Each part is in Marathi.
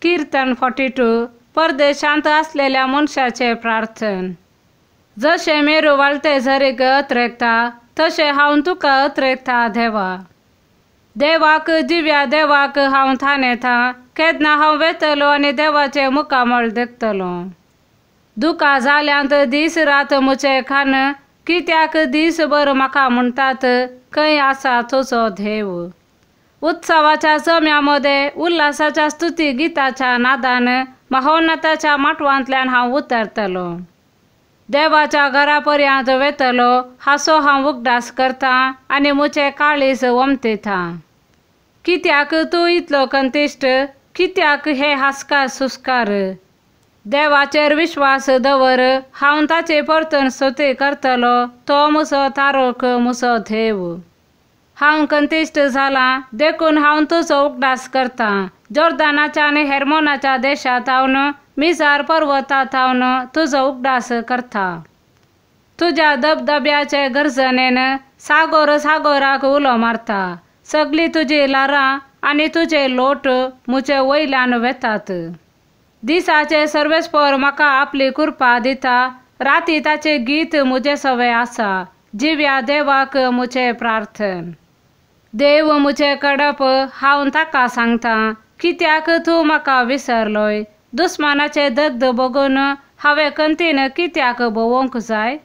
कीर्तन 42 परदेशांत असलेल्या मनशाचे प्रार्थन। जशे मेरू वाळते झरीक अत्रेकता तशे हांव तुका अत्रेकता देवा। देवाक दिव्या देवाक हांव थानेता, केदना हांव वेतलो आनी देवाचे मुखामळ देखतलो। दुका जाल्यांत दीस रात मुचे खान, कित्याक दीसभर म्हाका म्हणटात खंय आसा तुजो देव। उत्सवाच्या जम्यामध्ये उल्हासाच्या स्तुती गिताच्या नादान महोन्नताच्या माटवांतल्यान हांव उतरतलो। देवाच्या घरापर्यंत वेतलो, हांसो हांव उगडास करता आनी मुचे काळीज वमतीता। कित्याक तूं इतलो कंतिश्ट, कित्याक हे हास्कार सुस्कार। देवाचेर विश्वास दवर, हांव ताची परतून स्तुती करतलो, तो म्हजो तारोक म्हजो देव। हांव कंतिश्ट जाला देखून हांव तुजो उगडास करता। जोर्दानाच्या आनी हेर्मोनाच्या देशांत हांवन मिजार पर्वतांत हांवन तुजो उगडास करता। तुज्या धबधब्याचे गर्जनेन सागोर सागोराक उलो मारता। सगळी तुजी लारां आनी तुजे लोट मुचे वयल्यान वेतात। दिसाचे सर्वेस्पर म्हाका आपली कृपा दिता, राती ताचे गीत मुजे सवे आसा। जिव्या देवाक मुचे प्रार्थन। देव मुचे कडप हांव ताका सांगता, कित्याक तूं म्हाका विसरलोय। दुस्मानाचे दगद बघून हांवें कंतीन कित्याक भोवोंक जाय।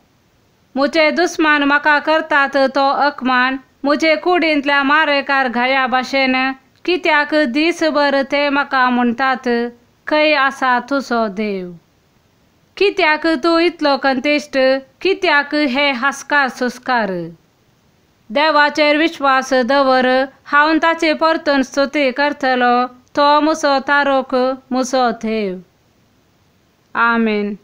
मुचे दुस्मान म्हाका करतात तो अपमान, मुजे कुडींतल्या मारेकार घाया भाशेन, कित्याक दीसभर ते म्हाका म्हणटात खंय आसा तुजो देव। कित्याक तूं इतलो कंतिश्ट, कित्याक हे हास्कार सुस्कार। देवाचेर विश्वास दवर, हांव ताची परतून स्तुती करतलो, तो म्हजो तारोक म्हजो देव। आमेन।